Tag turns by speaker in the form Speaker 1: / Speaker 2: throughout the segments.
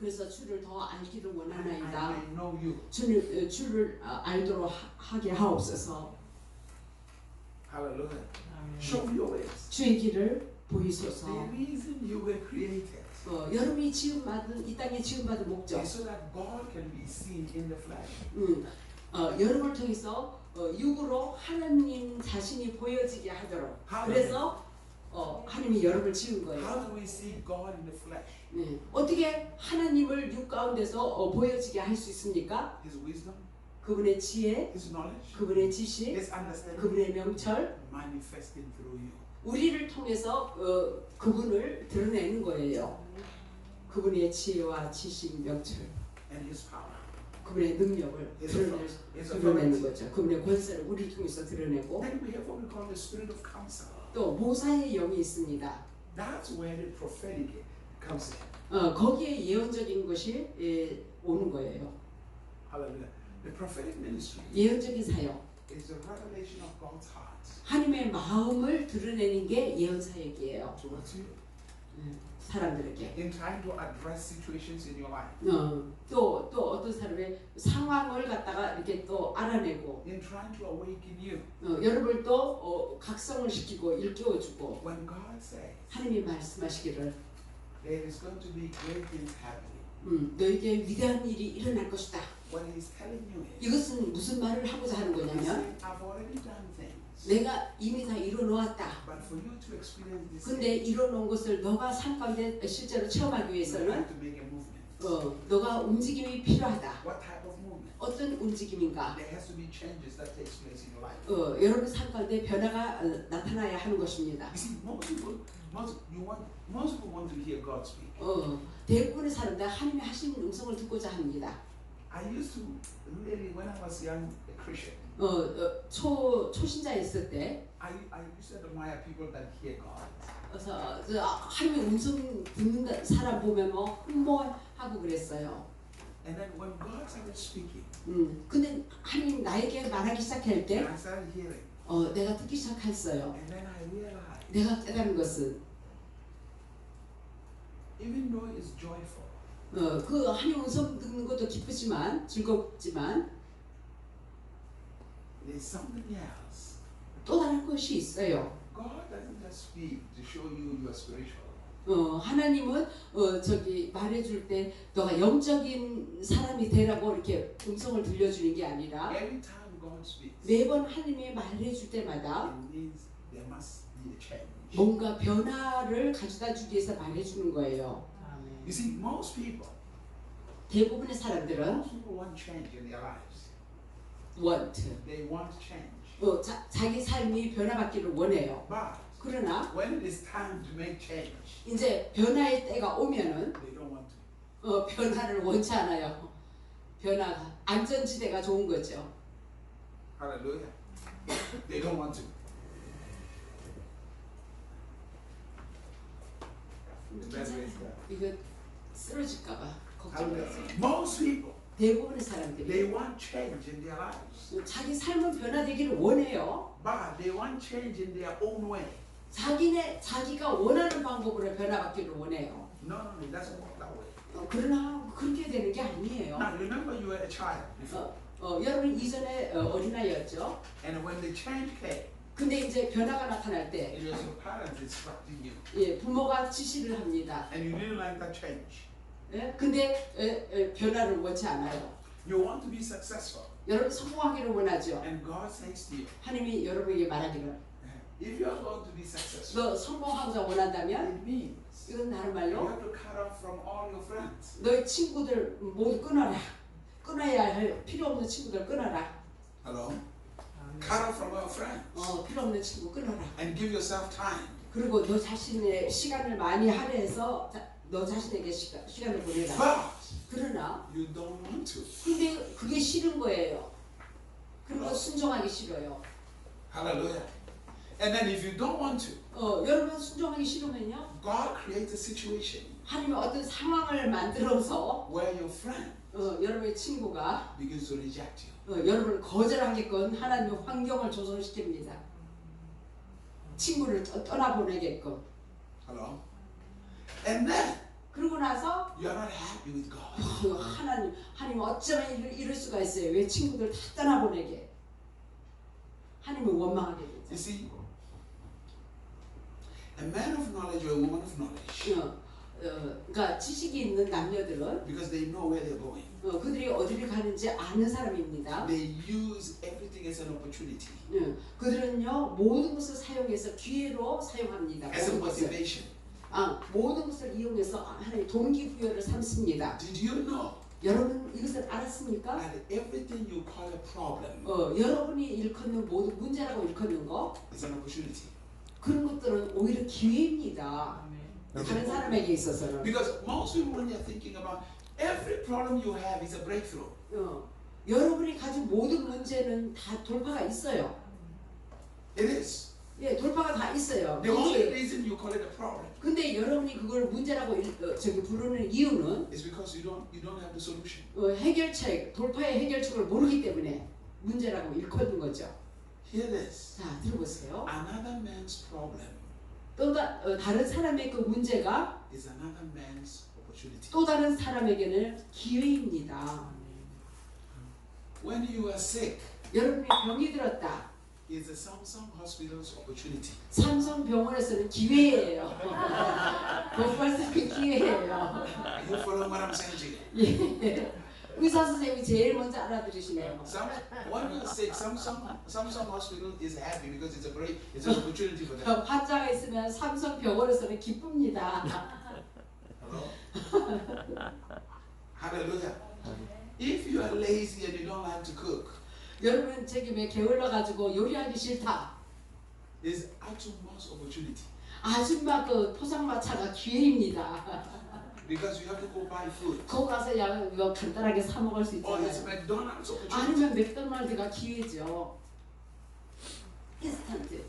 Speaker 1: 그래서 주를 더 알기를
Speaker 2: and
Speaker 1: 원하나이다.
Speaker 2: I know you.
Speaker 1: 주를 알도록 하게 하옵소서.
Speaker 2: Hallelujah.
Speaker 3: 아멘.
Speaker 2: Show me your ways.
Speaker 1: 주의 길을
Speaker 2: The
Speaker 1: 보이소서.
Speaker 2: reason you were created
Speaker 1: 여러분이 지음받은 이 땅에 지음받은 목적,
Speaker 2: is so that God can be seen in the flesh.
Speaker 1: 여러분을 통해서 육으로 하나님 자신이 보여지게 하도록. 그래서 하나님이 여러분을 지은 거예요.
Speaker 2: How do we see God in the flesh?
Speaker 1: 네. 어떻게 하나님을 육 가운데서 보여지게 할 수 있습니까?
Speaker 2: His wisdom,
Speaker 1: 그분의 지혜,
Speaker 2: His knowledge,
Speaker 1: 그분의 지식,
Speaker 2: His understanding
Speaker 1: 그분의 명철,
Speaker 2: manifesting through you.
Speaker 1: 우리를 통해서 그분을 드러내는 거예요. 그분의 지혜와 지식, 명철,
Speaker 2: And His power.
Speaker 1: 그분의 능력을 드러내는 거죠. 그분의 권세를 우리를 통해서 드러내고.
Speaker 2: Then we have what we call the spirit of counsel.
Speaker 1: 또 모사의 영이 있습니다.
Speaker 2: That's where the prophetic comes in.
Speaker 1: 거기에 예언적인 것이 오는 거예요.
Speaker 2: Hallelujah. The prophetic ministry
Speaker 1: 예언적인 사역.
Speaker 2: is the revelation of God's heart
Speaker 1: 하나님의 마음을 드러내는 게 예언 사역이에요.
Speaker 2: towards you.
Speaker 1: 사람들에게.
Speaker 2: In trying to address situations in your life.
Speaker 1: 또 어떤 사람의 상황을 갖다가 이렇게 또 알아내고.
Speaker 2: In trying to awaken you.
Speaker 1: 여러분을 또 각성을 시키고 일깨워주고.
Speaker 2: When God says
Speaker 1: 하나님이 말씀하시기를
Speaker 2: there is going to be great things happening.
Speaker 1: 너에게 위대한 일이 일어날 것이다.
Speaker 2: What He's telling you is
Speaker 1: 이것은 무슨 말을 하고자 하는
Speaker 2: He's
Speaker 1: 거냐면
Speaker 2: saying, I've already done things.
Speaker 1: 내가 이미 다 이뤄놓았다.
Speaker 2: But for you to experience this
Speaker 1: 근데 이뤄놓은 것을 너가 삶 가운데 실제로 체험하기
Speaker 2: you
Speaker 1: 위해서는
Speaker 2: have to make a movement.
Speaker 1: 너가 움직임이 필요하다.
Speaker 2: What type of movement?
Speaker 1: 어떤 움직임인가?
Speaker 2: There has to be changes that takes place in your life.
Speaker 1: 여러분 삶 가운데 변화가 나타나야 하는 것입니다.
Speaker 2: You see, most people want to hear God speak.
Speaker 1: 대부분의 사람들 하나님이 하시는 음성을 듣고자 합니다.
Speaker 2: I used to really, when I was young, a Christian,
Speaker 1: 초신자였을 때
Speaker 2: I used to admire people that hear God.
Speaker 1: 그래서 하나님의 음성 듣는 사람 보면 흠모하고 그랬어요.
Speaker 2: And then when God started speaking,
Speaker 1: 근데 하나님 나에게 말하기 시작할 때
Speaker 2: and I started hearing,
Speaker 1: 내가 듣기 시작했어요.
Speaker 2: and then I realized,
Speaker 1: 내가 깨달은 것은
Speaker 2: even though it's joyful,
Speaker 1: 그 하나님 음성 듣는 것도 기쁘지만 즐겁지만
Speaker 2: there's something else.
Speaker 1: 또 다른 것이 있어요.
Speaker 2: God doesn't just speak to show you you are spiritual.
Speaker 1: 하나님은 말해줄 때 너가 영적인 사람이 되라고 이렇게 음성을 들려주는 게 아니라
Speaker 2: Every time God speaks,
Speaker 1: 매번 하나님이 말해줄 때마다
Speaker 2: it means there must be a change.
Speaker 1: 뭔가 변화를 가져다 주기 위해서 말해주는 거예요.
Speaker 3: 아멘.
Speaker 2: You see, most people
Speaker 1: 대부분의 사람들은
Speaker 2: want change in their lives.
Speaker 1: want,
Speaker 2: They want change.
Speaker 1: 자기 삶이 변화받기를 원해요.
Speaker 2: But
Speaker 1: 그러나
Speaker 2: when it is time to make change,
Speaker 1: 이제 변화의 때가 오면은
Speaker 2: they don't want to.
Speaker 1: 변화를 원치 않아요. 변화가 안전지대가 좋은 거죠.
Speaker 2: Hallelujah. They don't want to.
Speaker 1: 이거 쓰러질까봐 걱정돼서.
Speaker 2: Most people,
Speaker 1: 대부분의
Speaker 2: they
Speaker 1: 사람들이
Speaker 2: want change in their lives.
Speaker 1: 자기 삶은 변화되기를 원해요.
Speaker 2: But they want change in their own way.
Speaker 1: 자기가 원하는 방법으로 변화받기를 원해요.
Speaker 2: No, it doesn't work that way.
Speaker 1: 그러나 그렇게 되는 게 아니에요.
Speaker 2: Now, remember you were a child before.
Speaker 1: 여러분 이전에 어린아이였죠.
Speaker 2: And when the change came,
Speaker 1: 근데 이제 변화가 나타날 때
Speaker 2: it was your parents instructing you.
Speaker 1: 부모가 지시를 합니다.
Speaker 2: And you didn't like that change.
Speaker 1: 근데 변화를 원치 않아요.
Speaker 2: You want to be successful.
Speaker 1: 여러분 성공하기를 원하죠.
Speaker 2: And God says to you,
Speaker 1: 하나님이 여러분에게 말하기를
Speaker 2: if you are going to be successful,
Speaker 1: 너 성공하고자 원한다면
Speaker 2: it means
Speaker 1: 이건 다른
Speaker 2: you
Speaker 1: 말로
Speaker 2: have to cut off from all your friends.
Speaker 1: 너의 친구들 모두 끊어라. 끊어야 할 필요 없는 친구들 끊어라.
Speaker 2: Hello? Cut off from your friends.
Speaker 1: 필요 없는 친구 끊어라.
Speaker 2: And give yourself time.
Speaker 1: 그리고 너 자신의 시간을 많이 할애해서 너 자신에게 시간을 보내라.
Speaker 2: But
Speaker 1: 그러나
Speaker 2: you don't want to.
Speaker 1: 근데 그게 싫은 거예요. 그리고 순종하기 싫어요.
Speaker 2: Hallelujah. And then if you don't want to,
Speaker 1: 여러분 순종하기 싫으면요.
Speaker 2: God creates a situation
Speaker 1: 하나님이 어떤 상황을 만들어서
Speaker 2: where your friend
Speaker 1: 여러분의 친구가
Speaker 2: begins to reject you.
Speaker 1: 여러분을 거절하게끔 하나님의 환경을 조성시킵니다. 친구를 떠나보내게끔.
Speaker 2: Hello? And then
Speaker 1: 그러고 나서
Speaker 2: you are not happy with God.
Speaker 1: 하나님 어쩌면 이럴 수가 있어요. 왜 친구들 다 떠나보내게. 하나님을 원망하게
Speaker 2: You
Speaker 1: 되죠.
Speaker 2: see, a man of knowledge or a woman of knowledge,
Speaker 1: 그러니까 지식이 있는 남녀들은
Speaker 2: because they know where they're going,
Speaker 1: 그들이 어디를 가는지 아는 사람입니다.
Speaker 2: they use everything as an opportunity,
Speaker 1: 그들은요 모든 것을 사용해서 기회로 사용합니다.
Speaker 2: as a
Speaker 1: 모든 것을.
Speaker 2: motivation.
Speaker 1: 모든 것을 이용해서 하나님 동기부여를 삼습니다.
Speaker 2: Did you know
Speaker 1: 여러분 이것을 알았습니까?
Speaker 2: that everything you call a problem
Speaker 1: 여러분이 일컫는 모든 문제라고 일컫는 거
Speaker 2: is an opportunity?
Speaker 1: 그런 것들은 오히려 기회입니다. 다른 사람에게 있어서는.
Speaker 2: Because most people, when they're thinking about every problem you have is a breakthrough.
Speaker 1: 여러분이 가진 모든 문제는 다 돌파가 있어요.
Speaker 2: It is.
Speaker 1: 예, 돌파가 다 있어요.
Speaker 2: The only reason you call it a problem
Speaker 1: 근데 여러분이 그걸 문제라고 부르는 이유는
Speaker 2: is because you don't have the solution.
Speaker 1: 해결책, 돌파의 해결책을 모르기 때문에 문제라고 일컫는 거죠.
Speaker 2: Hear this.
Speaker 1: 자, 들어보세요.
Speaker 2: Another man's problem
Speaker 1: 또 다른 사람의 그 문제가
Speaker 2: is another man's opportunity.
Speaker 1: 또 다른 사람에게는 기회입니다.
Speaker 2: When you are sick,
Speaker 1: 여러분이 병이 들었다.
Speaker 2: is the Samsung Hospital's opportunity.
Speaker 1: 삼성병원에서는 기회예요. 복발 수 있는 기회예요.
Speaker 2: Are you following what I'm saying to you?
Speaker 1: 예. 의사 선생님이 제일 먼저 알아들으시네요.
Speaker 2: When you are sick, Samsung Hospital is happy because it's an opportunity for them.
Speaker 1: 환자가 있으면 삼성병원에서는 기쁩니다.
Speaker 2: Hello? Hallelujah. If you are lazy and you don't like to cook,
Speaker 1: 여러분 책임에 게을러 가지고 요리하기 싫다.
Speaker 2: is utmost opportunity
Speaker 1: 아줌마 그 포장마차가 기회입니다.
Speaker 2: because you have to go buy food.
Speaker 1: 거기 가서 이거 간단하게 사 먹을 수
Speaker 2: Or it's
Speaker 1: 있잖아요.
Speaker 2: McDonald's opportunity.
Speaker 1: 아니면 맥도날드가 기회죠. 인스턴트.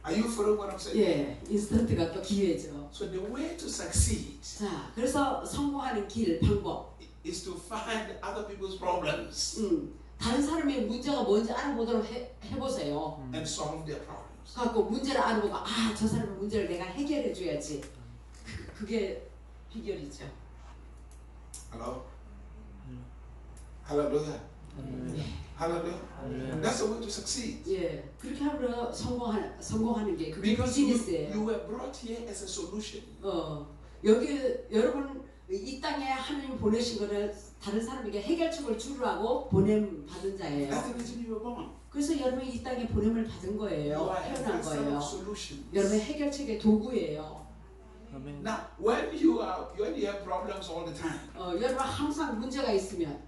Speaker 2: Are you following what I'm saying?
Speaker 1: 예, 인스턴트가 또 기회죠.
Speaker 2: So the way to succeed
Speaker 1: 자, 그래서 성공하는 길, 방법.
Speaker 2: is to find other people's problems
Speaker 1: 다른 사람의 문제가 뭔지 알아보도록 해보세요.
Speaker 2: and solve their problems.
Speaker 1: 갖고 문제를 알아보고 저 사람의 문제를 내가 해결해 줘야지. 그게 비결이죠.
Speaker 2: Hello? Hallelujah. Hallelujah. That's the way to succeed.
Speaker 1: 예, 그렇게 하면 성공하는 게 그게
Speaker 2: Because you
Speaker 1: 비즈니스예요.
Speaker 2: were brought here as a solution.
Speaker 1: 여기 여러분 이 땅에 하나님 보내신 거를 다른 사람에게 해결책을 주라고 보냄 받은 자예요.
Speaker 2: That's the reason you were born.
Speaker 1: 그래서 여러분이 이 땅에 보냄을 받은
Speaker 2: You
Speaker 1: 거예요.
Speaker 2: are a
Speaker 1: 태어난
Speaker 2: vessel
Speaker 1: 거예요.
Speaker 2: of solutions.
Speaker 1: 여러분의 해결책의 도구예요.
Speaker 2: Now, when you have problems all the time,
Speaker 1: 여러분 항상 문제가 있으면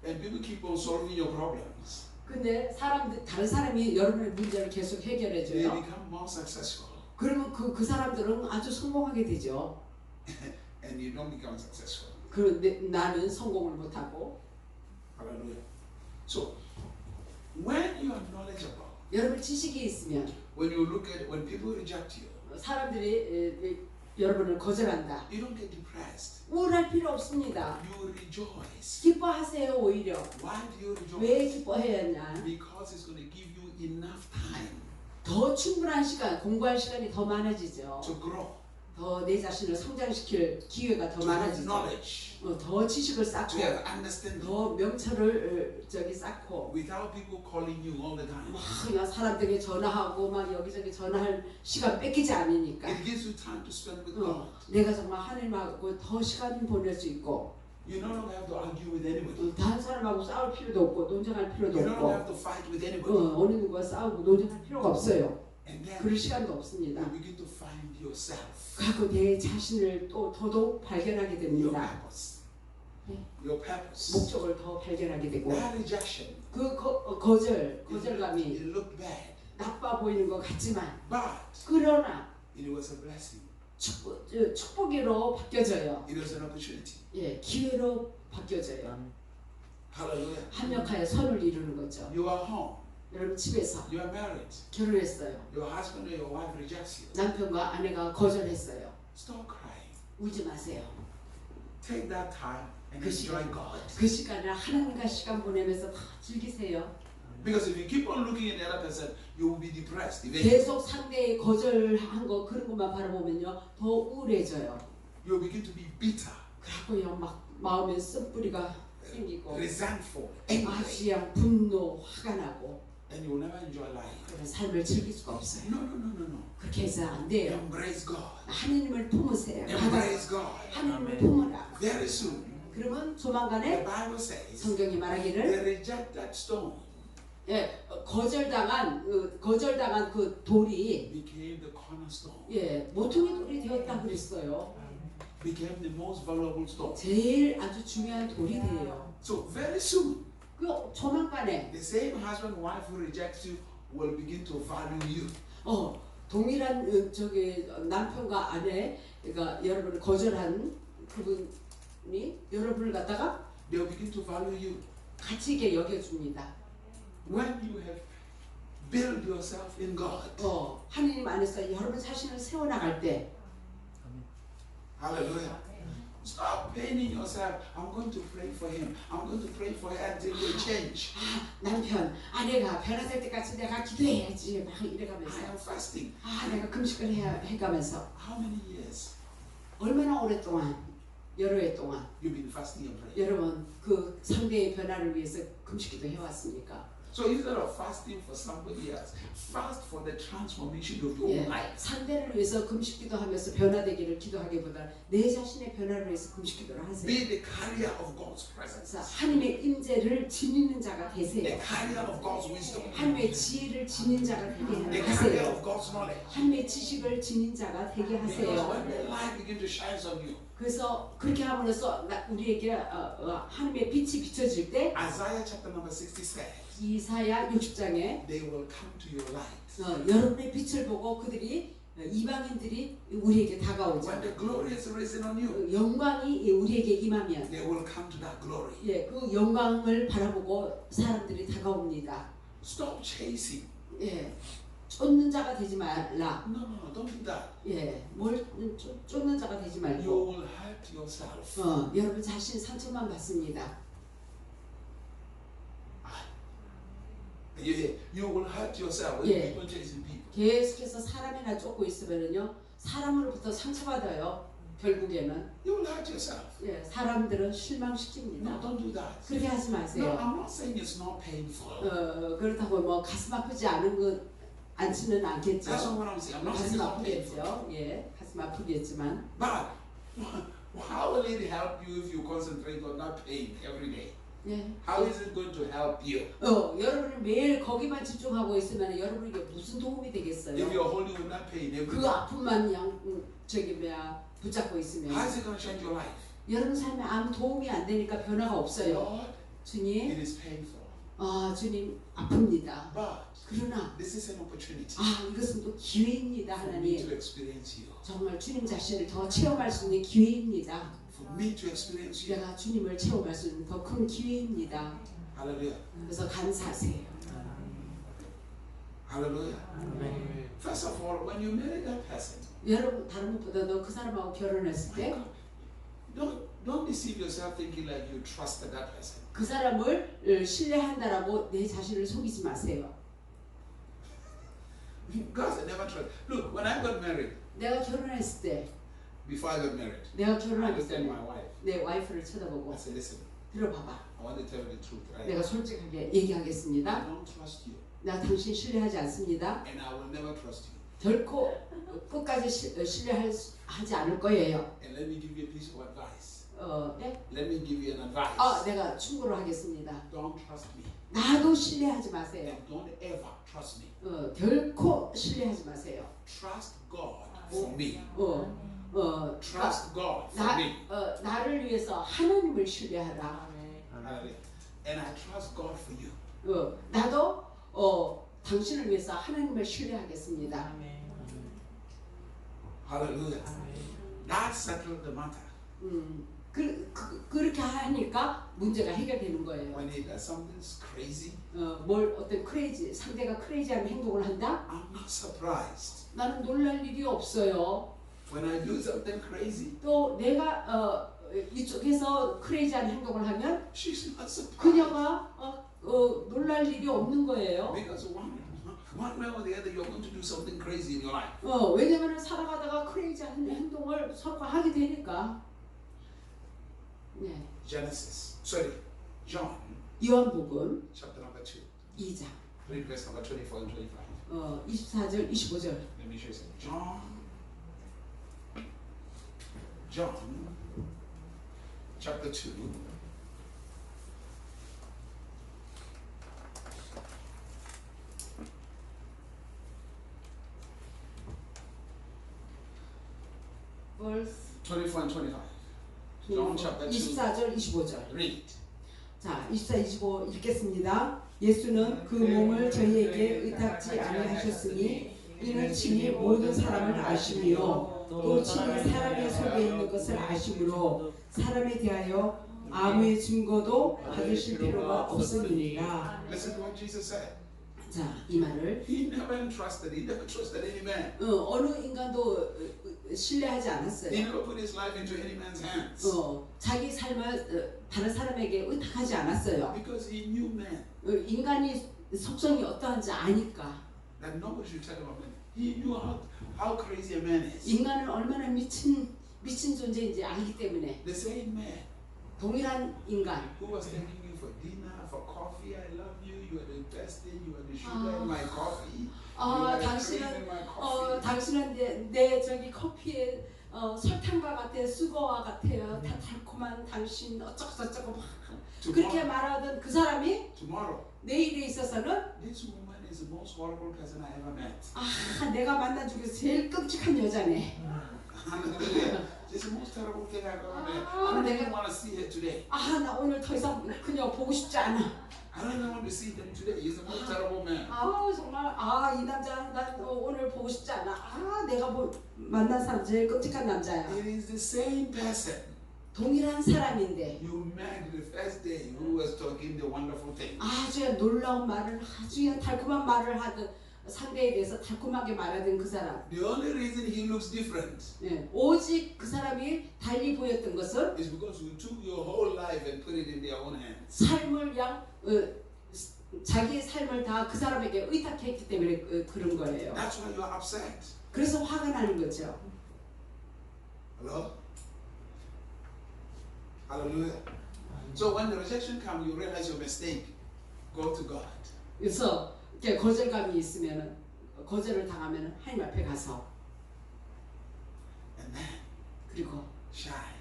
Speaker 2: and people keep on solving your problems,
Speaker 1: 근데 다른 사람이 여러분의 문제를 계속
Speaker 2: they
Speaker 1: 해결해줘요.
Speaker 2: become more successful,
Speaker 1: 그러면 그 사람들은 아주 성공하게 되죠.
Speaker 2: and you don't become successful.
Speaker 1: 그런데 나는 성공을 못하고.
Speaker 2: Hallelujah. So, when you are knowledgeable,
Speaker 1: 여러분 지식이 있으면
Speaker 2: when people reject you,
Speaker 1: 사람들이 여러분을 거절한다.
Speaker 2: you don't get depressed.
Speaker 1: 우울할 필요 없습니다.
Speaker 2: You rejoice.
Speaker 1: 기뻐하세요 오히려.
Speaker 2: Why do you rejoice?
Speaker 1: 왜 기뻐해야 하냐?
Speaker 2: Because it's going to give you enough time
Speaker 1: 더 충분한 시간, 공부할 시간이 더 많아지죠.
Speaker 2: to grow,
Speaker 1: 더 내 자신을 성장시킬 기회가 더
Speaker 2: to have
Speaker 1: 많아지죠.
Speaker 2: knowledge,
Speaker 1: 더 지식을
Speaker 2: to
Speaker 1: 쌓고
Speaker 2: have understanding,
Speaker 1: 더 명철을 쌓고
Speaker 2: without people calling you all the time.
Speaker 1: 막 그냥 사람들에게 전화하고 막 여기저기 전화할 시간 뺏기지 않으니까.
Speaker 2: It gives you time to spend with God.
Speaker 1: 내가 정말 하나님하고 더 시간 보낼 수 있고
Speaker 2: You no longer have to argue with anybody.
Speaker 1: 다른 사람하고 싸울 필요도 없고 논쟁할 필요도
Speaker 2: You no longer
Speaker 1: 없고
Speaker 2: have to fight with anybody.
Speaker 1: 어느 누구와 싸우고 논쟁할 필요가 없어요.
Speaker 2: And then
Speaker 1: 그럴 시간도 없습니다.
Speaker 2: you begin to find yourself,
Speaker 1: 그리고 내 자신을 또 더더욱 발견하게
Speaker 2: your
Speaker 1: 됩니다.
Speaker 2: purpose,
Speaker 1: 네.
Speaker 2: your purpose.
Speaker 1: 목적을 더 발견하게 되고
Speaker 2: That rejection,
Speaker 1: 그 거절감이
Speaker 2: it looked bad,
Speaker 1: 나빠 보이는 것 같지만
Speaker 2: but
Speaker 1: 그러나
Speaker 2: it was a blessing.
Speaker 1: 축복으로 바뀌어져요.
Speaker 2: It was an opportunity.
Speaker 1: 예, 기회로 바뀌어져요.
Speaker 2: Hallelujah.
Speaker 1: 합력하여 선을 이루는 거죠.
Speaker 2: You are home.
Speaker 1: 여러분 집에서
Speaker 2: You are married.
Speaker 1: 결혼했어요.
Speaker 2: Your husband or your wife rejects you.
Speaker 1: 남편과 아내가 거절했어요.
Speaker 2: Stop crying.
Speaker 1: 울지 마세요.
Speaker 2: Take that time and
Speaker 1: 그
Speaker 2: enjoy
Speaker 1: 시간,
Speaker 2: God.
Speaker 1: 그 시간을 하나님과 시간 보내면서 다 즐기세요.
Speaker 2: Because if you keep on looking at the other person, you will be depressed eventually.
Speaker 1: 계속 상대의 거절한 거 그런 것만 바라보면요 더 우울해져요.
Speaker 2: You begin to be bitter,
Speaker 1: 그러고요 막 마음에 쓴뿌리가 생기고
Speaker 2: resentful, angry,
Speaker 1: 아주 분노, 화가 나고
Speaker 2: and you will never enjoy life.
Speaker 1: 그런 삶을 즐길 수가 없어요.
Speaker 2: No, no, no, no, no.
Speaker 1: 그렇게 해서 안 돼요.
Speaker 2: Embrace God.
Speaker 1: 하느님을 품으세요.
Speaker 2: Embrace God.
Speaker 1: 하느님을 품어라.
Speaker 2: Very soon,
Speaker 1: 그러면
Speaker 2: the
Speaker 1: 조만간에
Speaker 2: Bible says,
Speaker 1: 성경이 말하기를
Speaker 2: they reject that stone.
Speaker 1: 예, 거절당한 그 돌이
Speaker 2: Became the cornerstone.
Speaker 1: 예, 모퉁이 돌이 되었다 그랬어요.
Speaker 2: Became the most valuable stone.
Speaker 1: 제일 아주 중요한 돌이 돼요.
Speaker 2: So very soon,
Speaker 1: 그 조만간에
Speaker 2: the same husband, wife who rejects you will begin to value you.
Speaker 1: 동일한 남편과 아내, 그러니까 여러분을 거절한 그분이 여러분을 갖다가
Speaker 2: They will begin to value you.
Speaker 1: 같이 있게 여겨줍니다.
Speaker 2: When you have built yourself in God.
Speaker 1: 하느님 안에서 여러분 자신을 세워나갈 때
Speaker 2: Hallelujah. Stop paining yourself. I'm going to pray for him. I'm going to pray for her until they change.
Speaker 1: 남편, 아내가 변화될 때까지 내가 기도해야지 막
Speaker 2: I
Speaker 1: 이래가면서
Speaker 2: am fasting.
Speaker 1: 내가 금식을 해가면서
Speaker 2: How many years
Speaker 1: 얼마나 오랫동안 여러 해 동안
Speaker 2: you've been fasting and praying?
Speaker 1: 여러분 그 상대의 변화를 위해서 금식기도 해왔습니까?
Speaker 2: So instead of fasting for somebody else, fast for the transformation of your own life.
Speaker 1: 상대를 위해서 금식기도 하면서 변화되기를 기도하기보다 내 자신의 변화를 위해서 금식기도를 하세요.
Speaker 2: Be the carrier of God's presence.
Speaker 1: 그래서 하나님의 임재를 지니는 자가
Speaker 2: The
Speaker 1: 되세요.
Speaker 2: carrier of God's wisdom.
Speaker 1: 하나님의 지혜를 지닌 자가 되게
Speaker 2: The carrier
Speaker 1: 하세요.
Speaker 2: of God's knowledge.
Speaker 1: 하나님의 지식을 지닌 자가 되게
Speaker 2: Because
Speaker 1: 하세요.
Speaker 2: when the light begins to shine on you,
Speaker 1: 그래서 그렇게 함으로써 우리에게 하나님의 빛이 비춰질 때
Speaker 2: Isaiah chapter number 60 says,
Speaker 1: 이사야 60장에
Speaker 2: they will come to your light.
Speaker 1: 여러분의 빛을 보고 그들이 이방인들이 우리에게 다가오죠.
Speaker 2: When the glory is risen on you,
Speaker 1: 영광이 우리에게 임하면
Speaker 2: they will come to that glory.
Speaker 1: 그 영광을 바라보고 사람들이 다가옵니다.
Speaker 2: Stop chasing.
Speaker 1: 쫓는 자가 되지 말라.
Speaker 2: No, no, no, don't do that.
Speaker 1: 뭘 쫓는 자가 되지
Speaker 2: You
Speaker 1: 말고
Speaker 2: will hurt yourself.
Speaker 1: 여러분 자신 상처만 받습니다.
Speaker 2: You will hurt yourself when you keep on chasing people.
Speaker 1: 계속해서 사람이나 쫓고 있으면요 사람으로부터 상처받아요. 결국에는
Speaker 2: You will hurt yourself.
Speaker 1: 사람들은
Speaker 2: No,
Speaker 1: 실망시킵니다.
Speaker 2: don't do that.
Speaker 1: 그렇게 하지
Speaker 2: No,
Speaker 1: 마세요.
Speaker 2: I'm not saying it's not painful.
Speaker 1: 그렇다고 뭐 가슴 아프지 않지는 않겠죠.
Speaker 2: That's not what I'm saying. I'm not saying
Speaker 1: 가슴
Speaker 2: it's not painful.
Speaker 1: 아프겠죠. 가슴 아프겠지만
Speaker 2: But how will it help you if you concentrate on that pain every day? How is it going to help you?
Speaker 1: 여러분이 매일 거기만 집중하고 있으면 여러분에게 무슨 도움이 되겠어요?
Speaker 2: If you're holding on that pain every
Speaker 1: 그
Speaker 2: day,
Speaker 1: 아픔만 붙잡고 있으면
Speaker 2: how is it going to change your life?
Speaker 1: 여러분 삶에 아무 도움이 안 되니까 변화가 없어요.
Speaker 2: Lord,
Speaker 1: 주님,
Speaker 2: it is painful.
Speaker 1: 주님 아픕니다.
Speaker 2: But
Speaker 1: 그러나
Speaker 2: this is an opportunity
Speaker 1: 이것은 또 기회입니다.
Speaker 2: for me
Speaker 1: 하나님.
Speaker 2: to experience you.
Speaker 1: 정말 주님 자신을 더 체험할 수 있는 기회입니다.
Speaker 2: For me to experience you.
Speaker 1: 내가 주님을 체험할 수 있는 더 큰 기회입니다.
Speaker 2: Hallelujah.
Speaker 1: 그래서 감사하세요.
Speaker 2: Hallelujah. First of all, when you marry that person,
Speaker 1: 여러분 다른 것보다도 그 사람하고 결혼했을 때
Speaker 2: don't deceive yourself thinking like you trusted that person.
Speaker 1: 그 사람을 신뢰한다라고 내 자신을 속이지 마세요.
Speaker 2: God never trust. Look, when I got married,
Speaker 1: 내가 결혼했을 때,
Speaker 2: before I got married,
Speaker 1: 내가
Speaker 2: I
Speaker 1: 결혼하기
Speaker 2: looked at
Speaker 1: 전에
Speaker 2: my wife.
Speaker 1: 내 와이프를 쳐다보고
Speaker 2: I said, listen,
Speaker 1: 들어봐봐.
Speaker 2: I want to tell you the truth, right?
Speaker 1: 내가 솔직하게
Speaker 2: I
Speaker 1: 얘기하겠습니다.
Speaker 2: don't trust you,
Speaker 1: 나 당신 신뢰하지 않습니다.
Speaker 2: and I will never trust you.
Speaker 1: 결코 끝까지 신뢰하지 않을 거예요.
Speaker 2: And let me give you a piece of advice.
Speaker 1: 네?
Speaker 2: Let me give you an advice.
Speaker 1: 내가 충고를 하겠습니다.
Speaker 2: Don't trust me,
Speaker 1: 나도 신뢰하지 마세요.
Speaker 2: and don't ever trust me.
Speaker 1: 결코 신뢰하지 마세요.
Speaker 2: Trust God for me.
Speaker 1: Trust
Speaker 2: God for me.
Speaker 1: 나를 위해서 하나님을 신뢰하라.
Speaker 2: Hallelujah. And I trust God for you.
Speaker 1: 나도 당신을 위해서 하나님을 신뢰하겠습니다.
Speaker 2: Hallelujah. That settled the matter.
Speaker 1: 그렇게 하니까 문제가 해결되는 거예요.
Speaker 2: When he does something crazy,
Speaker 1: 어떤 상대가 크레이지한 행동을 한다?
Speaker 2: I'm not surprised.
Speaker 1: 나는 놀랄 일이 없어요.
Speaker 2: When I do something crazy,
Speaker 1: 또 내가 이쪽에서 크레이지한 행동을 하면
Speaker 2: she's not surprised.
Speaker 1: 그녀가 놀랄 일이 없는 거예요.
Speaker 2: Because One way or the other, you're going to do something crazy in your life.
Speaker 1: 왜냐면은 살아가다가 크레이지한 행동을 서로가 하게 되니까. 네.
Speaker 2: John.
Speaker 1: 요한복음
Speaker 2: chapter number 2.
Speaker 1: 2장.
Speaker 2: Read verse number 24 and 25.
Speaker 1: 24절, 25절.
Speaker 2: Let me show you something. John chapter 2.
Speaker 1: verse
Speaker 2: 24 and 25. John chapter 2.
Speaker 1: 24절, 25절.
Speaker 2: Read.
Speaker 1: 자, 24, 25 읽겠습니다. 예수는 그 몸을 저희에게 의탁지 아니하셨으니 이는 친히 모든 사람을 아시며 또 친히 사람의 속에 있는 것을 아시므로 사람에 대하여 아무의 증거도 받으실 필요가 없으니라.
Speaker 2: Listen to what Jesus said.
Speaker 1: 자, 이 말을
Speaker 2: He never trusted any man.
Speaker 1: 어느 인간도 신뢰하지 않았어요.
Speaker 2: He never put his life into any man's hands.
Speaker 1: 자기 삶을 다른 사람에게 의탁하지 않았어요.
Speaker 2: Because he knew man.
Speaker 1: 인간이 속성이 어떠한지 아니까.
Speaker 2: That nobody should tell him about man. He knew how crazy a man is.
Speaker 1: 인간은 얼마나 미친 존재인지 알기 때문에.
Speaker 2: The same man.
Speaker 1: 동일한 인간.
Speaker 2: Who was taking you for dinner, for coffee? I love you. You are the best thing. You are the sugar in my coffee.
Speaker 1: 당신은 내 저기 커피에 설탕과 같아, 수거와 같아요. 다 달콤한 당신 어쩌고 막 그렇게 말하던 그 사람이 내일에 있어서는
Speaker 2: This woman is the most horrible person I ever met.
Speaker 1: 내가 만난 중에서 제일 끔찍한 여자네.
Speaker 2: This is the most terrible thing I've ever met. I don't even want to see her today.
Speaker 1: 나 오늘 더 이상 그녀 보고 싶지 않아.
Speaker 2: I don't even want to see him today. He's the most terrible man.
Speaker 1: 정말 이 남자 난 오늘 보고 싶지 않아. 내가 만난 사람 제일 끔찍한 남자야.
Speaker 2: It is the same person.
Speaker 1: 동일한 사람인데.
Speaker 2: You met the first day who was talking the wonderful thing.
Speaker 1: 아주 놀라운 말을 아주 달콤한 말을 하던 상대에 대해서 달콤하게 말하던 그 사람.
Speaker 2: The only reason he looks different.
Speaker 1: 오직 그 사람이 달리 보였던 것은
Speaker 2: is because you took your whole life and put it in their own hands.
Speaker 1: 삶을 자기의 삶을 다 그 사람에게 의탁했기 때문에 그런 거예요.
Speaker 2: That's why you are upset.
Speaker 1: 그래서 화가 나는 거죠.
Speaker 2: Hello? Hallelujah. So when the rejection comes, you realize your mistake. Go to God.
Speaker 1: 그래서 이렇게 거절감이 있으면은 거절을 당하면은 하나님 앞에 가서
Speaker 2: And then
Speaker 1: 그리고
Speaker 2: shine.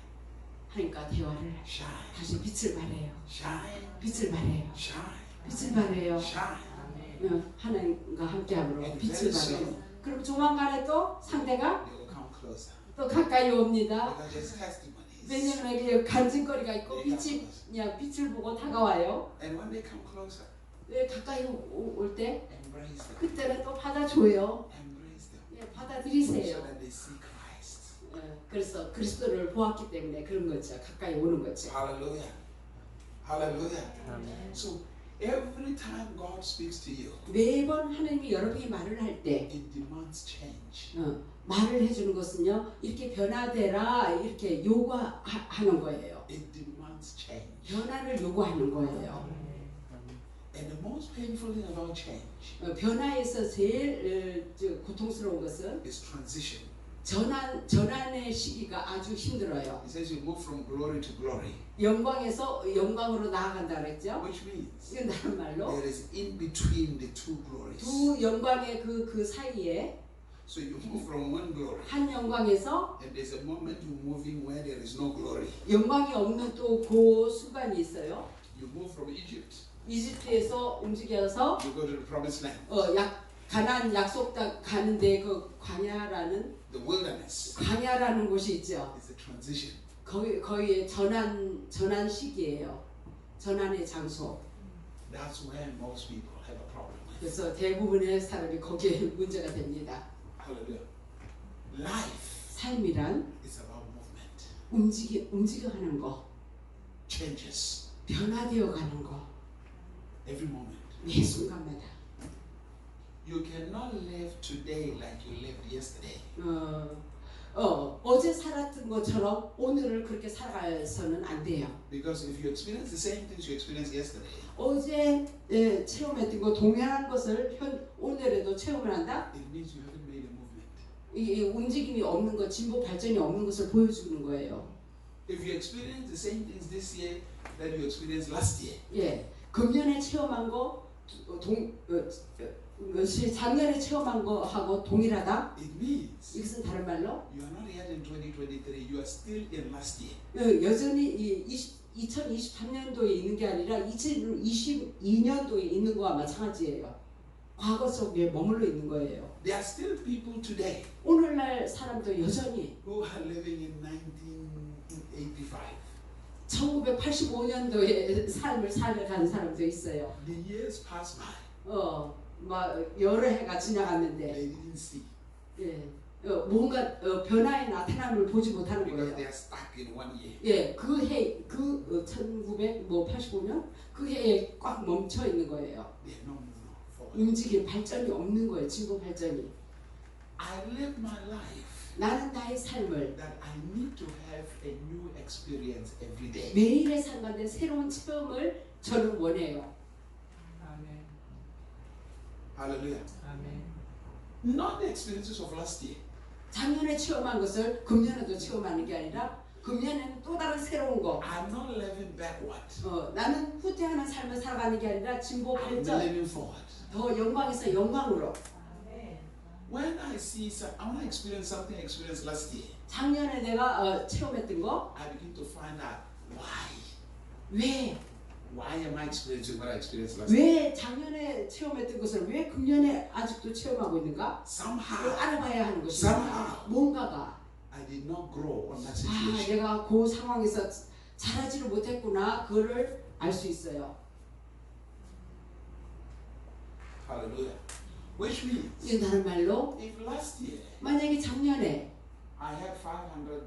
Speaker 1: 하나님과 대화를
Speaker 2: Shine.
Speaker 1: 다시 빛을 발해요.
Speaker 2: Shine.
Speaker 1: 빛을 발해요.
Speaker 2: Shine.
Speaker 1: 빛을 발해요.
Speaker 2: Shine.
Speaker 1: 하나님과 함께함으로 빛을 발해요. 그럼 조만간에 또 상대가
Speaker 2: They will come closer.
Speaker 1: 또 가까이 옵니다.
Speaker 2: Because there's testimonies.
Speaker 1: 왜냐면 이게 간증거리가 있고 빛이 그냥 빛을 보고 다가와요.
Speaker 2: And when they come closer,
Speaker 1: 가까이 올 때
Speaker 2: embrace them.
Speaker 1: 그때는 또 받아줘요.
Speaker 2: Embrace them.
Speaker 1: 받아들이세요.
Speaker 2: So that they see Christ.
Speaker 1: 그래서 그리스도를 보았기 때문에 그런 거죠. 가까이 오는 거죠.
Speaker 2: Hallelujah. Hallelujah. So every time God speaks to you,
Speaker 1: 매번 하나님이 여러분이 말을 할 때
Speaker 2: it demands change.
Speaker 1: 말을 해주는 것은요 이렇게 변화되라 이렇게 요구하는 거예요.
Speaker 2: It demands change.
Speaker 1: 변화를 요구하는 거예요.
Speaker 2: And the most painful thing about change
Speaker 1: 변화에서 제일 고통스러운 것은
Speaker 2: is transition.
Speaker 1: 전환의 시기가 아주 힘들어요.
Speaker 2: It says you move from glory to glory.
Speaker 1: 영광에서 영광으로 나아간다 그랬죠.
Speaker 2: Which means
Speaker 1: 이건 다른 말로
Speaker 2: there is in between the two glories.
Speaker 1: 두 영광의 그 사이에
Speaker 2: So you move from one glory.
Speaker 1: 한 영광에서
Speaker 2: And there's a moment you're moving where there is no glory.
Speaker 1: 영광이 없는 또 그 순간이 있어요.
Speaker 2: You move from Egypt.
Speaker 1: 이집트에서 움직여서
Speaker 2: You go to the promised land.
Speaker 1: 가나안 약속 땅 가는데 그 광야라는 곳이 있죠.
Speaker 2: It's a transition.
Speaker 1: 거기에 전환 시기예요. 전환의 장소.
Speaker 2: That's where most people have a problem with.
Speaker 1: 그래서 대부분의 사람이 거기에 문제가 됩니다.
Speaker 2: Hallelujah. Life
Speaker 1: 삶이란
Speaker 2: is about movement.
Speaker 1: 움직여가는 거.
Speaker 2: Changes.
Speaker 1: 변화되어 가는 거.
Speaker 2: Every moment.
Speaker 1: 매 순간마다.
Speaker 2: You cannot live today like you lived yesterday.
Speaker 1: 어제 살았던 것처럼 오늘을 그렇게 살아가서는 안 돼요.
Speaker 2: Because if you experience the same things you experienced yesterday,
Speaker 1: 어제 체험했던 거 동일한 것을 오늘에도 체험을 한다?
Speaker 2: it means you haven't made a movement.
Speaker 1: 이 움직임이 없는 것, 진보 발전이 없는 것을 보여주는 거예요.
Speaker 2: If you experience the same things this year that you experienced last year,
Speaker 1: 예, 금년에 체험한 거 작년에 체험한 거하고 동일하다?
Speaker 2: it means
Speaker 1: 이것은 다른 말로
Speaker 2: you are not yet in 2023, you are still in last year.
Speaker 1: 여전히 2023년도에 있는 게 아니라 2022년도에 있는 거와 마찬가지예요. 과거 속에 머물러 있는 거예요.
Speaker 2: There are still people today
Speaker 1: 오늘날 사람도 여전히
Speaker 2: who are living in 1985.
Speaker 1: 1985년도에 삶을 살아가는 사람도 있어요.
Speaker 2: The years pass by.
Speaker 1: 막 여러 해가 지나갔는데
Speaker 2: They didn't see
Speaker 1: 예, 뭔가 변화의 나타남을 보지 못하는
Speaker 2: because
Speaker 1: 거예요.
Speaker 2: they are stuck in one year.
Speaker 1: 예, 그 해, 1985년 그 해에 꽉 멈춰 있는 거예요.
Speaker 2: They have no move forward.
Speaker 1: 움직임 발전이 없는 거예요. 진보 발전이.
Speaker 2: I live my life
Speaker 1: 나는 나의 삶을
Speaker 2: that I need to have a new experience every day.
Speaker 1: 매일의 상관된 새로운 체험을 저는 원해요.
Speaker 3: 아멘.
Speaker 2: Hallelujah.
Speaker 3: 아멘.
Speaker 2: Not the experiences of last year.
Speaker 1: 작년에 체험한 것을 금년에도 체험하는 게 아니라 금년에는 또 다른 새로운 거.
Speaker 2: I'm not living backward.
Speaker 1: 나는 후퇴하는 삶을 살아가는 게 아니라 진보
Speaker 2: I'm
Speaker 1: 발전,
Speaker 2: living forward.
Speaker 1: 더 영광에서 영광으로.
Speaker 2: When I see, I want to experience something I experienced last year.
Speaker 1: 작년에 내가 체험했던 거,
Speaker 2: I begin to find out why.
Speaker 1: 왜
Speaker 2: Why am I experiencing what I experienced last year?
Speaker 1: 왜 작년에 체험했던 것을 왜 금년에 아직도 체험하고 있는가? 그걸
Speaker 2: Somehow,
Speaker 1: 알아봐야 하는 것입니다.
Speaker 2: Somehow.
Speaker 1: 뭔가가
Speaker 2: I did not grow on that situation.
Speaker 1: 내가 그 상황에서 자라지를 못했구나. 그거를 알 수 있어요.
Speaker 2: Hallelujah. Which means,
Speaker 1: 이게 다른 말로
Speaker 2: if last year
Speaker 1: 만약에 작년에
Speaker 2: I had $500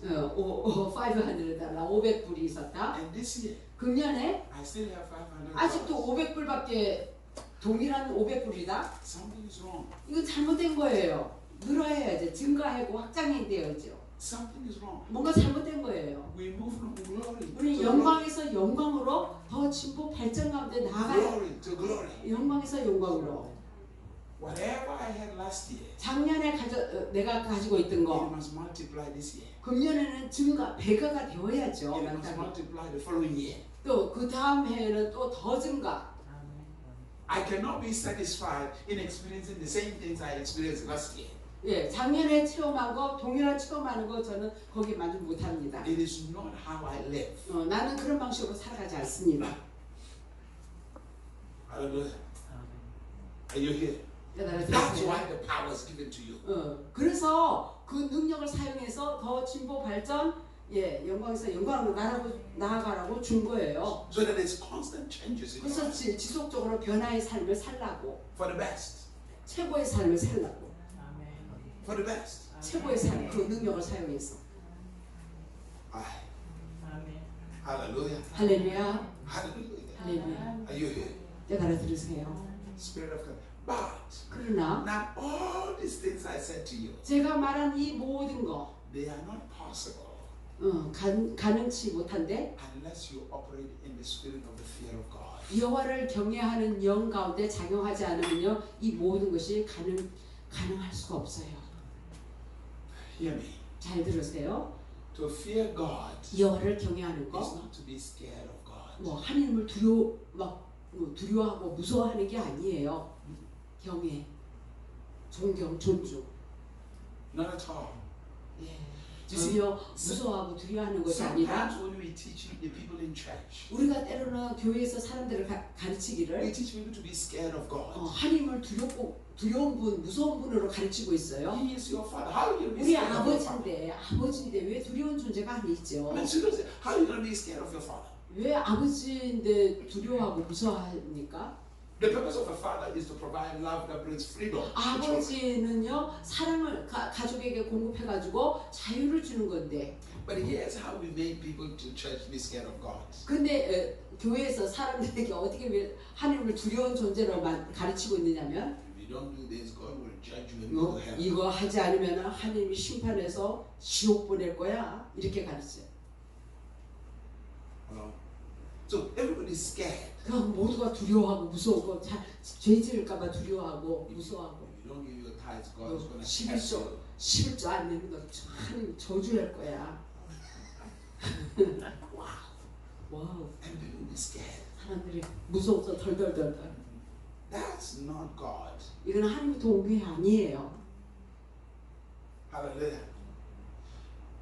Speaker 1: $500 500불이 있었다.
Speaker 2: and this year
Speaker 1: 금년에
Speaker 2: I still have $500,
Speaker 1: 아직도 500불밖에 동일한 500불이다.
Speaker 2: something is wrong.
Speaker 1: 이건 잘못된 거예요. 늘어야지. 증가하고 확장이 되어야죠.
Speaker 2: Something is wrong.
Speaker 1: 뭔가 잘못된 거예요.
Speaker 2: We move from glory to
Speaker 1: 우리
Speaker 2: glory.
Speaker 1: 영광에서 영광으로 더 진보 발전 가운데 나아가요.
Speaker 2: Glory to glory.
Speaker 1: 영광에서 영광으로.
Speaker 2: Whatever I had last year,
Speaker 1: 작년에 내가 가지고 있던
Speaker 2: it
Speaker 1: 거
Speaker 2: must multiply this year.
Speaker 1: 금년에는 증가 배가가 되어야죠.
Speaker 2: It must multiply the following year.
Speaker 1: 또 그 다음 해에는 또 더 증가.
Speaker 2: I cannot be satisfied in experiencing the same things I experienced last year.
Speaker 1: 예, 작년에 체험한 거 동일한 체험하는 거 저는 거기에 만족 못합니다.
Speaker 2: It is not how I live.
Speaker 1: 나는 그런 방식으로 살아가지 않습니다.
Speaker 2: Hallelujah. Are you here? That's
Speaker 1: 깨달으세요?
Speaker 2: why the power is given to you.
Speaker 1: 그래서 그 능력을 사용해서 더 진보 발전, 영광에서 영광으로 나아가라고 준 거예요.
Speaker 2: So that there's constant changes in your
Speaker 1: 그래서
Speaker 2: life.
Speaker 1: 지속적으로 변화의 삶을 살라고,
Speaker 2: For the best.
Speaker 1: 최고의 삶을 살라고,
Speaker 2: For the best.
Speaker 1: 최고의 삶, 그 능력을 사용해서.
Speaker 2: Aye.
Speaker 3: 아멘.
Speaker 2: Hallelujah.
Speaker 1: 할렐루야,
Speaker 2: Hallelujah.
Speaker 1: 할렐루야.
Speaker 2: Are you here?
Speaker 1: 깨달아 들으세요.
Speaker 2: Spirit of God. But
Speaker 1: 그러나
Speaker 2: now all these things I said to you,
Speaker 1: 제가 말한 이 모든 거
Speaker 2: they are not possible
Speaker 1: 가능치 못한데
Speaker 2: unless you operate in the spirit of the fear of God.
Speaker 1: 여호와를 경외하는 영 가운데 작용하지 않으면요 이 모든 것이 가능할 수가 없어요.
Speaker 2: Hear me.
Speaker 1: 잘 들으세요.
Speaker 2: To fear God
Speaker 1: 여호와를 경외하는
Speaker 2: is
Speaker 1: 거,
Speaker 2: not to be scared of God.
Speaker 1: 뭐 하나님을 두려워하고 무서워하는 게 아니에요. 경외, 존경, 존중.
Speaker 2: Not at all.
Speaker 1: 전혀 무서워하고 두려워하는 것이 아니라
Speaker 2: Sometimes when we teach the people in church,
Speaker 1: 우리가 때로는 교회에서 사람들을
Speaker 2: we
Speaker 1: 가르치기를
Speaker 2: teach people to be scared of God.
Speaker 1: 하나님을 두려운 분, 무서운 분으로 가르치고 있어요.
Speaker 2: He is your father. How are you going to be
Speaker 1: 우리
Speaker 2: scared of your father?
Speaker 1: 아버지인데 왜 두려운 존재가 아니죠?
Speaker 2: I mean, seriously, how are you going to be scared of your father?
Speaker 1: 왜 아버지인데 두려워하고 무서워합니까?
Speaker 2: The purpose of a father is to provide love that brings freedom. to children.
Speaker 1: 아버지는요 사랑을 가족에게 공급해가지고 자유를 주는 건데
Speaker 2: But here's how we make people to church be scared of God.
Speaker 1: 근데 교회에서 사람들에게 어떻게 하나님을 두려운 존재로 가르치고 있느냐면
Speaker 2: We don't do this, God will judge you and go to hell.
Speaker 1: 이거 하지 않으면 하나님이 심판해서 지옥 보낼 거야. 이렇게 가르쳐요.
Speaker 2: So everybody's scared.
Speaker 1: 그럼 모두가 두려워하고 무서워하고 죄 지을까봐 두려워하고 무서워하고.
Speaker 2: If you don't give your tithes, God is going to
Speaker 1: 11조 11조 안 내면 너 하나님 저주할 거야. 와우.
Speaker 2: And people be scared.
Speaker 1: 사람들이 무서워서 덜덜덜덜.
Speaker 2: That's not God.
Speaker 1: 이건 하나님의 도움이 아니에요.
Speaker 2: Hallelujah.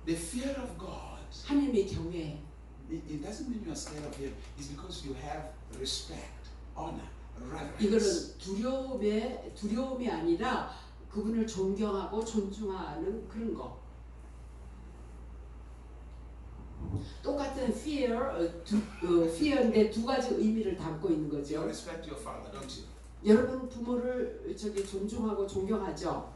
Speaker 2: The fear of God.
Speaker 1: 하나님의 경외.
Speaker 2: It doesn't mean you are scared of Him. It's because you have respect, honor, reverence.
Speaker 1: 이거는 두려움이 아니라 그분을 존경하고 존중하는 그런 거. 똑같은 fear인데 두 가지 의미를 담고 있는
Speaker 2: You
Speaker 1: 거죠.
Speaker 2: respect your father, don't you?
Speaker 1: 여러분 부모를 존중하고 존경하죠.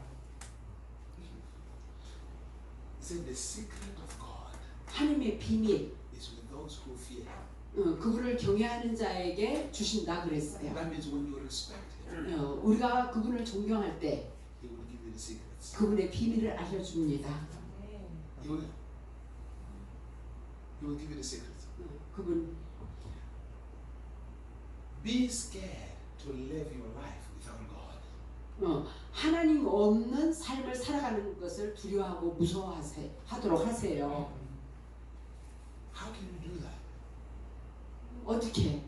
Speaker 2: Say the secret of God
Speaker 1: 하나님의 비밀.
Speaker 2: is with those who fear.
Speaker 1: 그분을 경외하는 자에게 주신다 그랬어요.
Speaker 2: That means when you respect Him,
Speaker 1: 우리가 그분을 존경할 때
Speaker 2: He will give you the secrets.
Speaker 1: 그분의 비밀을 알려줍니다.
Speaker 2: He will give you the secrets.
Speaker 1: 그분
Speaker 2: Be scared to live your life without God.
Speaker 1: 하나님 없는 삶을 살아가는 것을 두려워하고 무서워하도록 하세요.
Speaker 2: How can you do that?
Speaker 1: 어떻게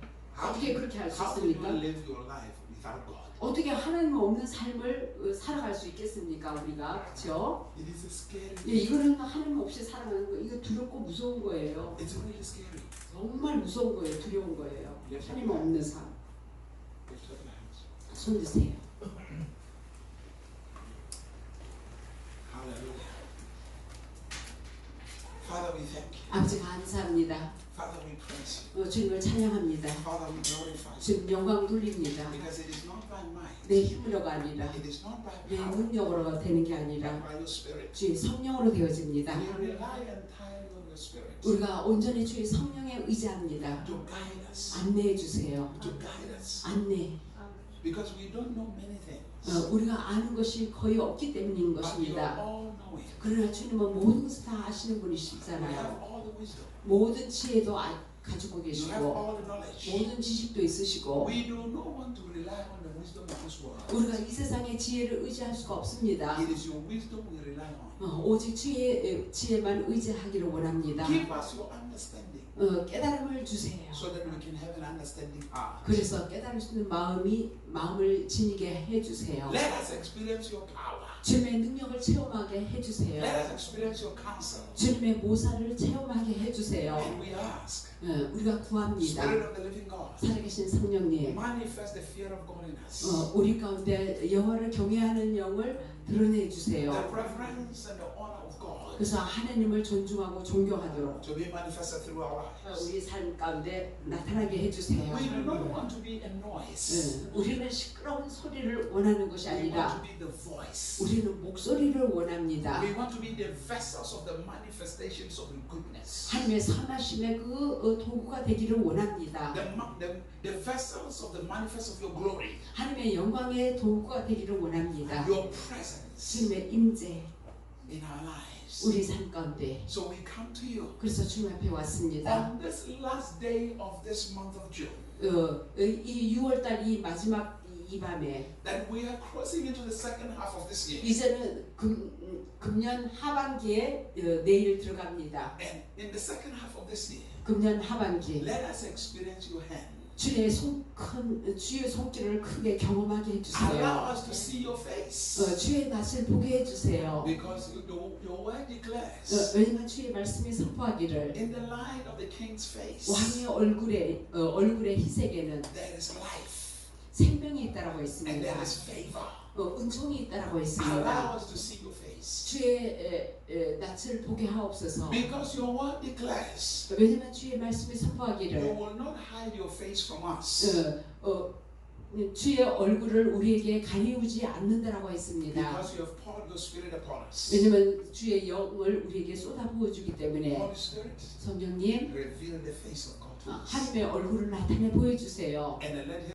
Speaker 1: 그렇게 할 수
Speaker 2: How can you
Speaker 1: 있습니까?
Speaker 2: live your life without God?
Speaker 1: 어떻게 하나님 없는 삶을 살아갈 수 있겠습니까? 우리가 그렇죠?
Speaker 2: It is a scary.
Speaker 1: 이거는 하나님 없이 살아가는 거 이거 두렵고 무서운 거예요.
Speaker 2: It's really scary.
Speaker 1: 정말 무서운 거예요. 두려운 거예요. 하나님 없는 삶.
Speaker 2: Lift up your hands.
Speaker 1: 손 드세요.
Speaker 2: Hallelujah. Father, we thank you.
Speaker 1: 아버지 감사합니다.
Speaker 2: Father, we praise you.
Speaker 1: 주님을 찬양합니다.
Speaker 2: Father, we glorify you.
Speaker 1: 주님 영광 돌립니다.
Speaker 2: Because it is not by might.
Speaker 1: 내 힘으로가 아니라
Speaker 2: It is not by
Speaker 1: 내
Speaker 2: power.
Speaker 1: 능력으로가 되는 게
Speaker 2: But
Speaker 1: 아니라
Speaker 2: by your Spirit.
Speaker 1: 주의 성령으로 되어집니다.
Speaker 2: We rely entirely on your Spirit.
Speaker 1: 우리가 온전히 주의 성령에 의지합니다.
Speaker 2: To guide us.
Speaker 1: 안내해 주세요.
Speaker 2: To guide us.
Speaker 1: 안내.
Speaker 2: Because we don't know many things.
Speaker 1: 우리가 아는 것이 거의 없기 때문인
Speaker 2: But you are
Speaker 1: 것입니다.
Speaker 2: all knowing.
Speaker 1: 그러나 주님은 모든 것을 다 아시는
Speaker 2: You have
Speaker 1: 분이시잖아요.
Speaker 2: all the wisdom.
Speaker 1: 모든 지혜도 가지고
Speaker 2: You have
Speaker 1: 계시고
Speaker 2: all the knowledge.
Speaker 1: 모든 지식도 있으시고
Speaker 2: We do not want to rely on the wisdom of this world.
Speaker 1: 우리가 이 세상의 지혜를 의지할 수가 없습니다.
Speaker 2: It is your wisdom we rely on.
Speaker 1: 오직 주의 지혜만 의지하기를 원합니다.
Speaker 2: Give us your understanding
Speaker 1: 깨달음을 주세요.
Speaker 2: so that we can have an understanding heart.
Speaker 1: 그래서 깨달을 수 있는 마음을 지니게 해주세요.
Speaker 2: Let us experience your power.
Speaker 1: 주님의 능력을 체험하게 해주세요.
Speaker 2: Let us experience your counsel.
Speaker 1: 주님의 모사를 체험하게 해주세요.
Speaker 2: And we ask,
Speaker 1: 우리가 구합니다.
Speaker 2: Spirit of the living God,
Speaker 1: 살아계신 성령님,
Speaker 2: manifest the fear of God in us.
Speaker 1: 우리 가운데 여호와를 경외하는 영을 드러내 주세요.
Speaker 2: The reverence and the honor of God
Speaker 1: 그래서 하나님을 존중하고 존경하도록
Speaker 2: to be manifested through our lives.
Speaker 1: 우리 삶 가운데 나타나게 해주세요.
Speaker 2: We do not want to be a noise.
Speaker 1: 우리는 시끄러운 소리를 원하는 것이
Speaker 2: We want
Speaker 1: 아니라
Speaker 2: to be the voice.
Speaker 1: 우리는 목소리를 원합니다.
Speaker 2: We want to be the vessels of the manifestations of goodness.
Speaker 1: 하나님의 선하심의 그 도구가 되기를 원합니다.
Speaker 2: The vessels of the manifest of your glory.
Speaker 1: 하나님의 영광의 도구가 되기를 원합니다.
Speaker 2: Your presence
Speaker 1: 주님의 임재
Speaker 2: in our lives.
Speaker 1: 우리 삶 가운데.
Speaker 2: So we come to you
Speaker 1: 그래서 주님 앞에 왔습니다.
Speaker 2: on this last day of this month of June.
Speaker 1: 이 6월달 이 마지막 이 밤에
Speaker 2: That we are crossing into the second half of this year.
Speaker 1: 이제는 금년 하반기에 내일 들어갑니다.
Speaker 2: And in the second half of this year,
Speaker 1: 금년 하반기
Speaker 2: let us experience your hand.
Speaker 1: 주의 주의 손길을 크게 경험하게 해주세요.
Speaker 2: Allow us to see your face.
Speaker 1: 주의 낯을 보게 해주세요.
Speaker 2: Because your word declares
Speaker 1: 왜냐하면 주의 말씀이 선포하기를
Speaker 2: in the light of the king's face
Speaker 1: 왕의 얼굴의 희색에는
Speaker 2: there is life
Speaker 1: 생명이 있다라고
Speaker 2: and
Speaker 1: 했습니다.
Speaker 2: there is favor.
Speaker 1: 은총이 있다라고
Speaker 2: Allow
Speaker 1: 했습니다.
Speaker 2: us to see your face.
Speaker 1: 주의 낯을 보게 하옵소서.
Speaker 2: Because your word declares
Speaker 1: 왜냐하면 주의 말씀이
Speaker 2: you
Speaker 1: 선포하기를
Speaker 2: will not hide your face from us.
Speaker 1: 주의 얼굴을 우리에게 가리우지 않는다라고 했습니다.
Speaker 2: Because you have poured your spirit upon us.
Speaker 1: 왜냐하면 주의 영을 우리에게 쏟아부어 주기 때문에
Speaker 2: Holy Spirit,
Speaker 1: 성령님
Speaker 2: reveal the face of God to us.
Speaker 1: 하나님의 얼굴을 나타내 보여주세요.
Speaker 2: And let